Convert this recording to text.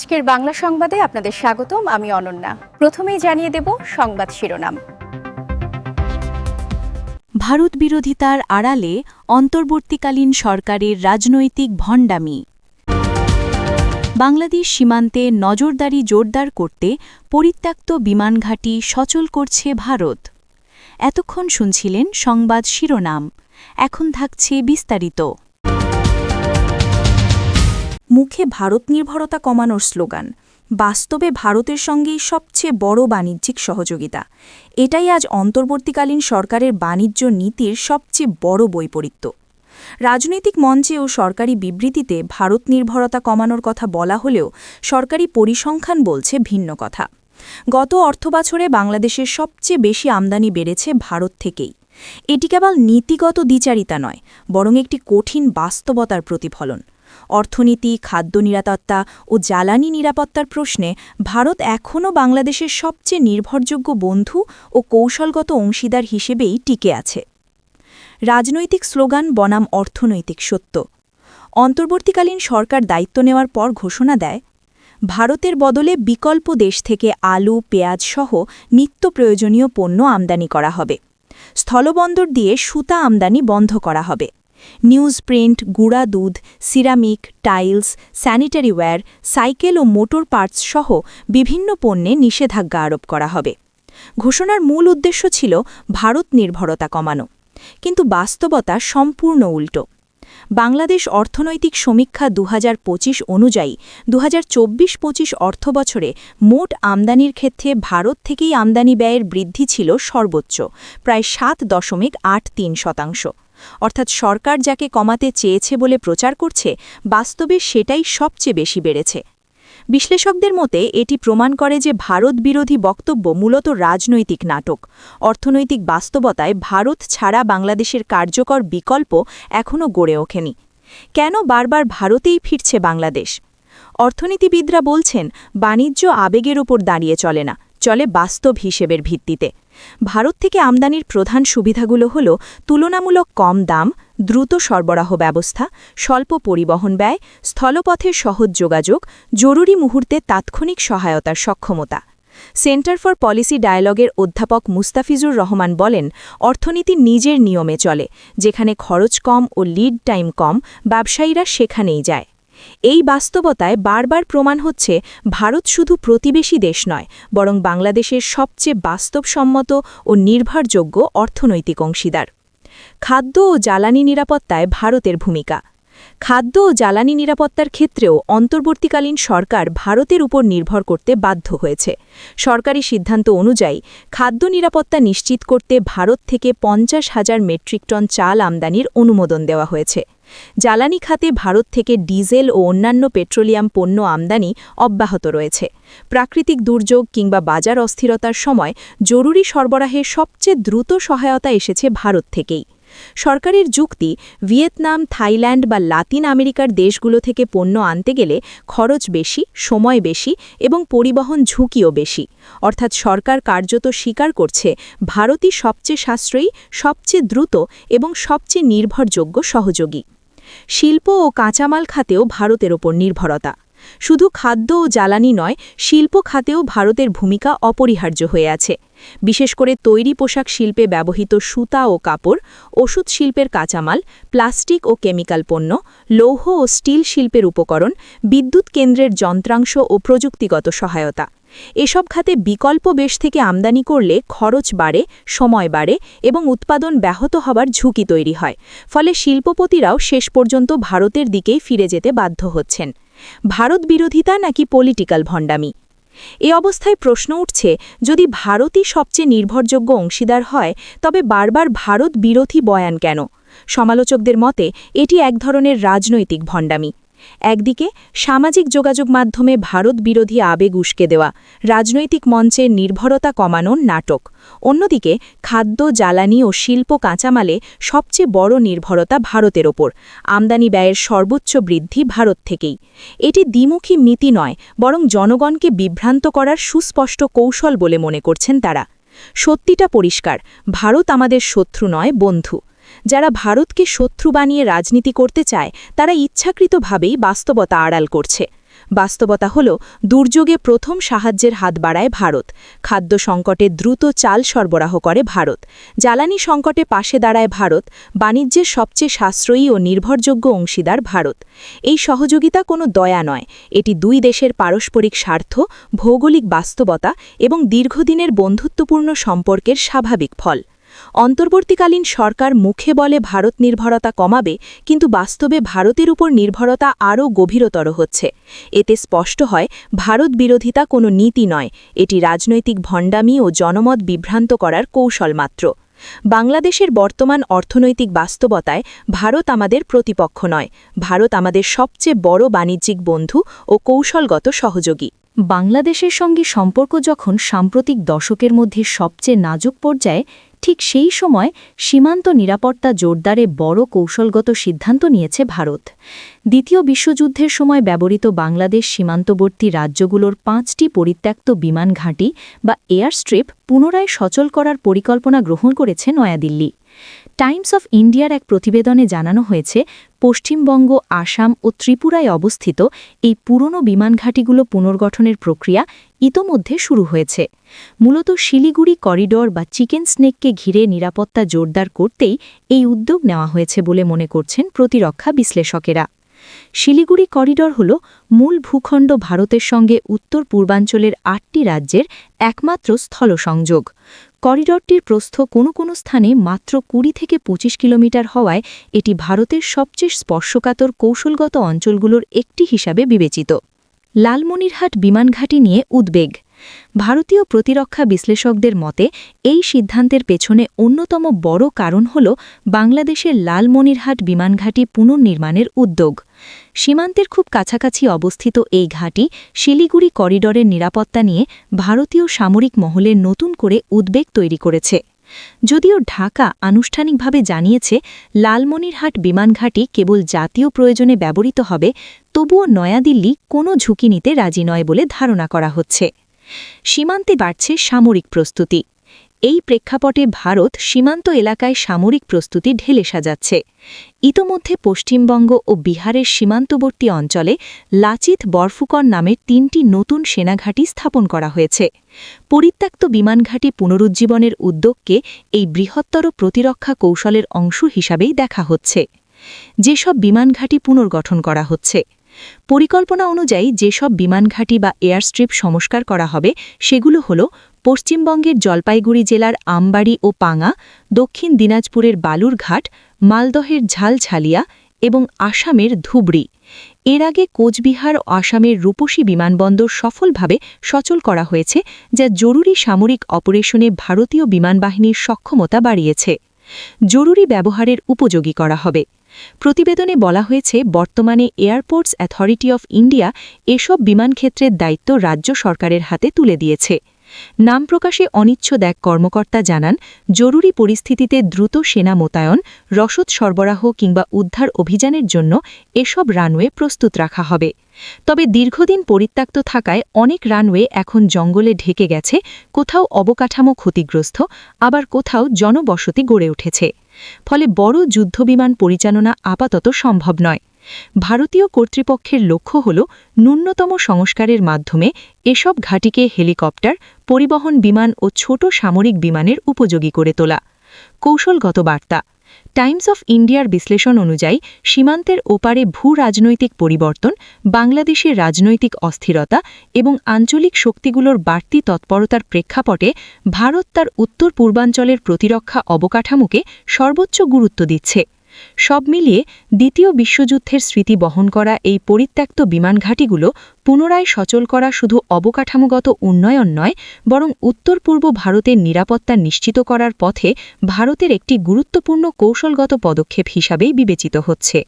আজকের বাংলা সংবাদে আপনাদের স্বাগতম। আমি অনন্যা। প্রথমেই জানিয়ে দেব সংবাদ শিরোনাম। ভারত বিরোধিতার আড়ালে অন্তর্বর্তীকালীন সরকারের রাজনৈতিক ভণ্ডামি। বাংলাদেশ সীমান্তে নজরদারি জোরদার করতে পরিত্যক্ত বিমানঘাঁটি সচল করছে ভারত। এতক্ষণ শুনছিলেন সংবাদ শিরোনাম, এখন থাকছে বিস্তারিত। মুখে ভারত নির্ভরতা কমানোর স্লোগান, বাস্তবে ভারতের সঙ্গেই সবচেয়ে বড় বাণিজ্যিক সহযোগিতা। এটাই আজ অন্তর্বর্তীকালীন সরকারের বাণিজ্য নীতির সবচেয়ে বড় বৈপরীত্য। রাজনৈতিক মঞ্চে ও সরকারি বিবৃতিতে ভারত নির্ভরতা কমানোর কথা বলা হলেও সরকারি পরিসংখ্যান বলছে ভিন্ন কথা। গত অর্থবছরে বাংলাদেশের সবচেয়ে বেশি আমদানি বেড়েছে ভারত থেকেই। এটি কেবল নীতিগত দ্বিচারিতা নয়, বরং একটি কঠিন বাস্তবতার প্রতিফলন। অর্থনীতি, খাদ্য নিরাপত্তা ও জ্বালানি নিরাপত্তার প্রশ্নে ভারত এখনও বাংলাদেশের সবচেয়ে নির্ভরযোগ্য বন্ধু ও কৌশলগত অংশীদার হিসেবেই টিকে আছে। রাজনৈতিক স্লোগান বনাম অর্থনৈতিক সত্য। অন্তর্বর্তীকালীন সরকার দায়িত্ব নেওয়ার পর ঘোষণা দেয়, ভারতের বদলে বিকল্প দেশ থেকে আলু, পেঁয়াজ সহ নিত্য প্রয়োজনীয় পণ্য আমদানি করা হবে। স্থলবন্দর দিয়ে সুতা আমদানি বন্ধ করা হবে। নিউজ প্রিন্ট, গুঁড়া দুধ, সিরামিক, টাইলস, স্যানিটারিওয়্যার, সাইকেল ও মোটর পার্টস সহ বিভিন্ন পণ্যে নিষেধাজ্ঞা আরোপ করা হবে। ঘোষণার মূল উদ্দেশ্য ছিল ভারত নির্ভরতা কমানো, কিন্তু বাস্তবতা সম্পূর্ণ উল্টো। বাংলাদেশ অর্থনৈতিক সমীক্ষা 2025 অনুযায়ী 2024-25 অর্থবছরে মোট আমদানির ক্ষেত্রে ভারত থেকেই আমদানি ব্যয়ের বৃদ্ধি ছিল সর্বোচ্চ, প্রায় 7.83%। অর্থাৎ সরকার যাকে কমাতে চেয়েছে বলে প্রচার করছে, বাস্তবে সেটাই সবচেয়ে বেশি বেড়েছে। বিশ্লেষকদের মতে এটি প্রমাণ করে যে ভারত বিরোধী বক্তব্য মূলত রাজনৈতিক নাটক। অর্থনৈতিক বাস্তবতায় ভারত ছাড়া বাংলাদেশের কার্যকর বিকল্প এখনও গড়ে ওঠেনি। কেন বারবার ভারতেই ফিরছে বাংলাদেশ? অর্থনীতিবিদরা বলছেন, বাণিজ্য আবেগের ওপর দাঁড়িয়ে চলে না, চলে বাস্তব হিসেবের ভিত্তিতে। ভারত থেকে আমদানির প্রধান সুবিধাগুলো হল তুলনামূলক কম দাম, দ্রুত সরবরাহ ব্যবস্থা, স্বল্প পরিবহন ব্যয়, স্থলপথের সহজ যোগাযোগ, জরুরি মুহূর্তে তাৎক্ষণিক সহায়তার সক্ষমতা। সেন্টার ফর পলিসি ডায়ালগের অধ্যাপক মুস্তাফিজুর রহমান বলেন, অর্থনীতি নিজের নিয়মে চলে, যেখানে খরচ কম ও লিড টাইম কম, ব্যবসায়ীরা সেখানেই যায়। এই বাস্তবতায় বারবার প্রমাণ হচ্ছে ভারত শুধু প্রতিবেশী দেশ নয়, বরং বাংলাদেশের সবচেয়ে বাস্তবসম্মত ও নির্ভরযোগ্য অর্থনৈতিক অংশীদার। খাদ্য ও জ্বালানি নিরাপত্তায় ভারতের ভূমিকা। খাদ্য ও জ্বালানি নিরাপত্তার ক্ষেত্রেও অন্তর্বর্তীকালীন সরকার ভারতের উপর নির্ভর করতে বাধ্য হয়েছে। সরকারি সিদ্ধান্ত অনুযায়ী খাদ্য নিরাপত্তা নিশ্চিত করতে ভারত থেকে 50,000 মেট্রিক টন চাল আমদানির অনুমোদন দেওয়া হয়েছে। জ্বালানি খাতে ভারত থেকে ডিজেল ও অন্যান্য পেট্রোলিয়াম পণ্য আমদানি অব্যাহত রয়েছে। প্রাকৃতিক দুর্যোগ কিংবা বাজার অস্থিরতার সময় জরুরি সরবরাহে সবচেয়ে দ্রুত সহায়তা এসেছে ভারত থেকেই। সরকারের যুক্তি, ভিয়েতনাম, থাইল্যান্ড বা লাতিন আমেরিকার দেশগুলো থেকে পণ্য আনতে গেলে খরচ বেশি, সময় বেশি এবং পরিবহন ঝুঁকিও বেশি। অর্থাৎ সরকার কার্যত স্বীকার করছে ভারতই সবচেয়ে সাশ্রয়ী, সবচেয়ে দ্রুত এবং সবচেয়ে নির্ভরযোগ্য সহযোগী। শিল্প ও কাঁচামাল খাতেও ভারতের ওপর নির্ভরতা। শুধু খাদ্য ও জ্বালানি নয়, শিল্প খাতেও ভারতের ভূমিকা অপরিহার্য হয়ে আছে। বিশেষ করে তৈরি পোশাক শিল্পে ব্যবহৃত সুতা ও কাপড়, ওষুধ শিল্পের কাঁচামাল, প্লাস্টিক ও কেমিক্যাল পণ্য, লৌহ ও স্টিল শিল্পের উপকরণ, বিদ্যুৎ কেন্দ্রের যন্ত্রাংশ ও প্রযুক্তিগত সহায়তা। এসব খাতে বিকল্প দেশ থেকে আমদানি করলে খরচ বাড়ে, সময় বাড়ে এবং উৎপাদন ব্যাহত হবার ঝুঁকি তৈরি হয়। ফলে শিল্পপতিরাও শেষ পর্যন্ত ভারতের দিকেই ফিরে যেতে বাধ্য হচ্ছেন। ভারত বিরোধিতা নাকি পলিটিক্যাল ভণ্ডামি? এ অবস্থায় প্রশ্ন উঠছে, যদি ভারতই সবচেয়ে নির্ভরযোগ্য অংশীদার হয়, তবে বারবার ভারত বিরোধী বয়ান কেন? সমালোচকদের মতে এটি এক ধরনের রাজনৈতিক ভণ্ডামি। একদিকে সামাজিক যোগাযোগ মাধ্যমে ভারত বিরোধী আবেগ উস্কে দেওয়া, রাজনৈতিক মঞ্চে নির্ভরতা কমানোর নাটক। অন্যদিকে খাদ্য, জ্বালানি ও শিল্প কাঁচামালে সবচেয়ে বড় নির্ভরতা ভারতের ওপর, আমদানি ব্যয়ের সর্বোচ্চ বৃদ্ধি ভারত থেকেই। এটি দ্বিমুখী নীতি নয়, বরং জনগণকে বিভ্রান্ত করার সুস্পষ্ট কৌশল বলে মনে করছেন তারা। সত্যিটা পরিষ্কার, ভারত আমাদের শত্রু নয়, বন্ধু। যারা ভারতকে শত্রু বানিয়ে রাজনীতি করতে চায়, তারা ইচ্ছাকৃতভাবেই বাস্তবতা আড়াল করছে। বাস্তবতা হল দুর্যোগে প্রথম সাহায্যের হাত বাড়ায় ভারত, খাদ্য সংকটে দ্রুত চাল সরবরাহ করে ভারত, জ্বালানি সংকটে পাশে দাঁড়ায় ভারত, বাণিজ্যের সবচেয়ে সাশ্রয়ী ও নির্ভরযোগ্য অংশীদার ভারত। এই সহযোগিতা কোনো দয়া নয়, এটি দুই দেশের পারস্পরিক স্বার্থ, ভৌগোলিক বাস্তবতা এবং দীর্ঘদিনের বন্ধুত্বপূর্ণ সম্পর্কের স্বাভাবিক ফল। অন্তর্বর্তীকালীন সরকার মুখে বলে ভারত নির্ভরতা কমাবে, কিন্তু বাস্তবে ভারতের উপর নির্ভরতা আরও গভীরতর হচ্ছে। এতে স্পষ্ট হয় ভারত বিরোধিতা কোনো নীতি নয়, এটি রাজনৈতিক ভণ্ডামি ও জনমত বিভ্রান্ত করার কৌশল মাত্র। বাংলাদেশের বর্তমান অর্থনৈতিক বাস্তবতায় ভারত আমাদের প্রতিপক্ষ নয়, ভারত আমাদের সবচেয়ে বড় বাণিজ্যিক বন্ধু ও কৌশলগত সহযোগী। বাংলাদেশের সঙ্গে সম্পর্ক যখন সাম্প্রতিক দশকের মধ্যে সবচেয়ে নাজুক পর্যায়ে, ঠিক সেই সময় সীমান্ত নিরাপত্তা জোরদারে বড় কৌশলগত সিদ্ধান্ত নিয়েছে ভারত। দ্বিতীয় বিশ্বযুদ্ধের সময় ব্যবহৃত বাংলাদেশ সীমান্তবর্তী রাজ্যগুলোর 5টি পরিত্যক্ত বিমান ঘাঁটি বা এয়ারস্ট্রিপ পুনরায় সচল করার পরিকল্পনা গ্রহণ করেছে নয়াদিল্লি। টাইমস অফ ইন্ডিয়ার এক প্রতিবেদনে জানানো হয়েছে, পশ্চিমবঙ্গ, আসাম ও ত্রিপুরায় অবস্থিত এই পুরনো বিমানঘাঁটিগুলো পুনর্গঠনের প্রক্রিয়া ইতোমধ্যে শুরু হয়েছে। মূলত শিলিগুড়ি করিডর বা চিকেন স্নেককে ঘিরে নিরাপত্তা জোরদার করতেই এই উদ্যোগ নেওয়া হয়েছে বলে মনে করছেন প্রতিরক্ষা বিশ্লেষকেরা। শিলিগুড়ি করিডর হল মূল ভূখণ্ড ভারতের সঙ্গে উত্তর পূর্বাঞ্চলের 8টি রাজ্যের একমাত্র স্থল সংযোগ। করিডরটির প্রস্থ কোনো কোনো স্থানে মাত্র 20 থেকে 25 কিলোমিটার হওয়ায় এটি ভারতের সবচেয়ে স্পর্শকাতর কৌশলগত অঞ্চলগুলোর একটি হিসাবে বিবেচিত। লালমনিরহাট বিমানঘাঁটি নিয়ে উদ্বেগ। ভারতীয় প্রতিরক্ষা বিশ্লেষকদের মতে এই সিদ্ধান্তের পেছনে অন্যতম বড় কারণ হল বাংলাদেশের লালমনিরহাট বিমানঘাঁটি পুনর্নির্মাণের উদ্যোগ। সীমান্তের খুব কাছাকাছি অবস্থিত এই ঘাঁটি শিলিগুড়ি করিডরের নিরাপত্তা নিয়ে ভারতীয় সামরিক মহলে নতুন করে উদ্বেগ তৈরি করেছে। যদিও ঢাকা আনুষ্ঠানিকভাবে জানিয়েছে লালমনিরহাট বিমানঘাঁটি কেবল জাতীয় প্রয়োজনে ব্যবহৃত হবে, তবুও নয়াদিল্লি কোনো ঝুঁকি নিতে রাজি নয় বলে ধারণা করা হচ্ছে। সীমান্তে বাড়ছে সামরিক প্রস্তুতি। এই প্রেক্ষাপটে ভারত সীমান্ত এলাকায় সামরিক প্রস্তুতি ঢেলে সাজাচ্ছে। ইতোমধ্যে পশ্চিমবঙ্গ ও বিহারের সীমান্তবর্তী অঞ্চলে লাচিত বরফুকন নামের 3টি নতুন সেনাঘাঁটি স্থাপন করা হয়েছে। পরিত্যক্ত বিমানঘাঁটি পুনরুজ্জীবনের উদ্যোগকে এই বৃহত্তর প্রতিরক্ষা কৌশলের অংশ হিসাবেই দেখা হচ্ছে। যেসব বিমানঘাঁটি পুনর্গঠন করা হচ্ছে, পরিকল্পনা অনুযায়ী যেসব বিমানঘাঁটি বা এয়ারস্ট্রিপ সংস্কার করা হবে সেগুলো হল পশ্চিমবঙ্গের জলপাইগুড়ি জেলার আমবাড়ি ও পাঙা, দক্ষিণ দিনাজপুরের বালুরঘাট, মালদহের ঝালঝালিয়া এবং আসামের ধুবড়ি। এর আগে কোচবিহার ও আসামের রূপসী বিমানবন্দর সফলভাবে সচল করা হয়েছে, যা জরুরি সামরিক অপারেশনে ভারতীয় বিমানবাহিনীর সক্ষমতা বাড়িয়েছে। জরুরি ব্যবহারের উপযোগী করা হবে। প্রতিবেদনে বলা হয়েছে, বর্তমানে এয়ারপোর্টস অ্যাথরিটি অফ ইন্ডিয়া এসব বিমানক্ষেত্রের দায়িত্ব রাজ্য সরকারের হাতে তুলে দিয়েছে। নাম প্রকাশে অনিচ্ছুক এক কর্মকর্তা জানান, জরুরি পরিস্থিতিতে দ্রুত সেনা মোতায়েন, রসদ সরবরাহ কিংবা উদ্ধার অভিযানের জন্য এসব রানওয়ে প্রস্তুত রাখা হবে। তবে দীর্ঘদিন পরিত্যক্ত থাকায় অনেক রানওয়ে এখন জঙ্গলে ঢেকে গেছে, কোথাও অবকাঠামো ক্ষতিগ্রস্ত, আবার কোথাও জনবসতি গড়ে উঠেছে। ফলে বড় যুদ্ধবিমান পরিচালনা আপাতত সম্ভব নয়। ভারতীয় কর্তৃপক্ষের লক্ষ্য হল ন্যূনতম সংস্কারের মাধ্যমে এসব ঘাঁটিকে হেলিকপ্টার, পরিবহন বিমান ও ছোট সামরিক বিমানের উপযোগী করে তোলা। কৌশলগত বার্তা। টাইমস অফ ইন্ডিয়ার বিশ্লেষণ অনুযায়ী সীমান্তের ওপারে ভূ-রাজনৈতিক পরিবর্তন, বাংলাদেশের রাজনৈতিক অস্থিরতা এবং আঞ্চলিক শক্তিগুলোর বাড়তি তৎপরতার প্রেক্ষাপটে ভারত তার উত্তর পূর্বাঞ্চলের প্রতিরক্ষা অবকাঠামোকে সর্বোচ্চ গুরুত্ব দিচ্ছে। সব মিলিয়ে দ্বিতীয় বিশ্বযুদ্ধের স্মৃতি বহন করা এই পরিত্যক্ত বিমানঘাঁটিগুলো পুনরায় সচল করা শুধু অবকাঠামোগত উন্নয়ন নয়, বরং উত্তর পূর্ব ভারতের নিরাপত্তা নিশ্চিত করার পথে ভারতের একটি গুরুত্বপূর্ণ কৌশলগত পদক্ষেপ হিসাবেই বিবেচিত হচ্ছে।